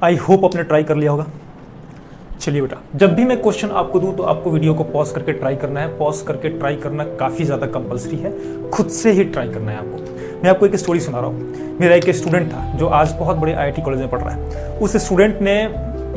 I hope आपने try कर लिया होगा। चलिए बेटा, जब भी मैं क्वेश्चन आपको दूं तो आपको वीडियो को पॉज करके ट्राई करना है। पॉज करके ट्राई करना काफ़ी ज़्यादा कंपलसरी है, खुद से ही ट्राई करना है आपको। मैं आपको एक स्टोरी सुना रहा हूँ। मेरा एक स्टूडेंट था जो आज बहुत बड़े IIT कॉलेज में पढ़ रहा है। उस स्टूडेंट ने,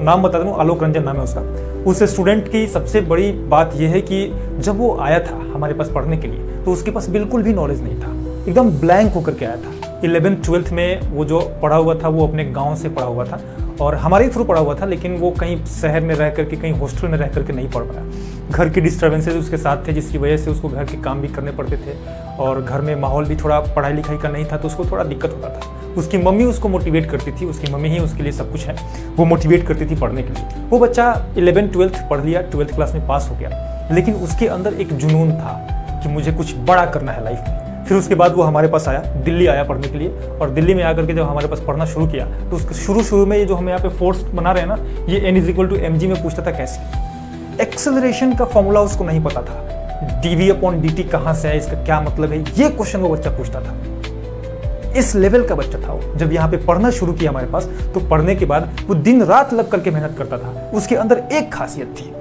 नाम बता दूँ, आलोक रंजन नाम है उसका। उस स्टूडेंट की सबसे बड़ी बात यह है कि जब वो आया था हमारे पास पढ़ने के लिए तो उसके पास बिल्कुल भी नॉलेज नहीं था, एकदम ब्लैंक होकर के आया था। 11th-12th में वो जो पढ़ा हुआ था वो अपने गांव से पढ़ा हुआ था और हमारे थ्रू पढ़ा हुआ था, लेकिन वो कहीं शहर में रह करके, कहीं हॉस्टल में रह करके नहीं पढ़ पाया। घर के डिस्टर्बेंसेज उसके साथ थे, जिसकी वजह से उसको घर के काम भी करने पड़ते थे और घर में माहौल भी थोड़ा पढ़ाई लिखाई का नहीं था, तो उसको थोड़ा दिक्कत होता था। उसकी मम्मी उसको मोटिवेट करती थी, उसकी मम्मी ही उसके लिए सब कुछ है, वो मोटिवेट करती थी पढ़ने के लिए। वो बच्चा 11th-12th पढ़ लिया, 12th क्लास में पास हो गया, लेकिन उसके अंदर एक जुनून था कि मुझे कुछ बड़ा करना है लाइफ में। फिर उसके बाद वो हमारे पास आया, दिल्ली आया पढ़ने के लिए, और दिल्ली में आकर के जब हमारे पास पढ़ना शुरू किया तो उसके शुरू में ये जो हम यहाँ पे फोर्स बना रहे हैं ना, ये N=mg में पूछता था कैसे। एक्सेलरेशन का फॉर्मूला उसको नहीं पता था, dv/dt कहाँ से है, इसका क्या मतलब है, ये क्वेश्चन वो बच्चा पूछता था। इस लेवल का बच्चा था वो। जब यहाँ पे पढ़ना शुरू किया हमारे पास तो पढ़ने के बाद वो दिन रात लग करके मेहनत करता था। उसके अंदर एक खासियत थी,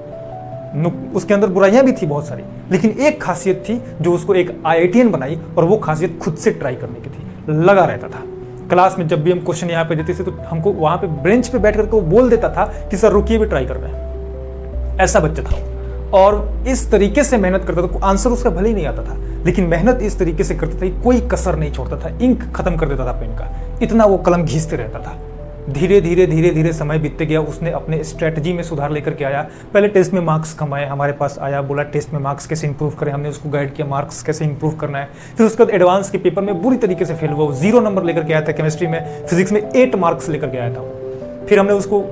उसके अंदर बुराइयां भी थी बहुत सारी, लेकिन एक खासियत थी जो उसको एक IITian बनाई, और वो खासियत खुद से ट्राई करने की थी। लगा रहता था क्लास में, जब भी हम क्वेश्चन यहाँ पे देते थे तो हमको वहां पे बेंच पे बैठ करके वो बोल देता था कि सर रुकिए भी ट्राई कर रहे हैं। ऐसा बच्चा था वो, और इस तरीके से मेहनत करता था। आंसर उसका भले ही नहीं आता था, लेकिन मेहनत इस तरीके से करता था, कोई कसर नहीं छोड़ता था, इंक खत्म कर देता था पेन का, इतना वो कलम घींचते रहता था। धीरे धीरे समय बीतते गया, उसने अपने स्ट्रेटजी में सुधार लेकर के आया। पहले टेस्ट में मार्क्स कमाए, हमारे पास आया, बोला टेस्ट में मार्क्स कैसे इंप्रूव करें, हमने उसको गाइड किया मार्क्स कैसे इंप्रूव करना है। फिर उसके बाद एडवांस के पेपर में बुरी तरीके से फेल हुआ, 0 नंबर लेकर के आया था केमिस्ट्री में, फिजिक्स में 8 मार्क्स लेकर के आया था। फिर हमने उसको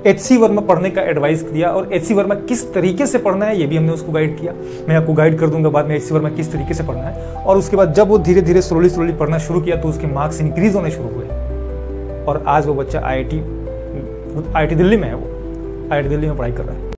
HC वर्मा पढ़ने का एडवाइस दिया, और HC वर्मा किस तरीके से पढ़ना है ये भी हमने उसको गाइड किया। मैं आपको गाइड कर दूंगा बाद में HC वर्मा किस तरीके से पढ़ना है। और उसके बाद जब वो धीरे धीरे स्लोली पढ़ना शुरू किया तो उसके मार्क्स इंक्रीज होने शुरू हुए, और आज वो बच्चा IIT दिल्ली में है, वो IIT दिल्ली में पढ़ाई कर रहा है।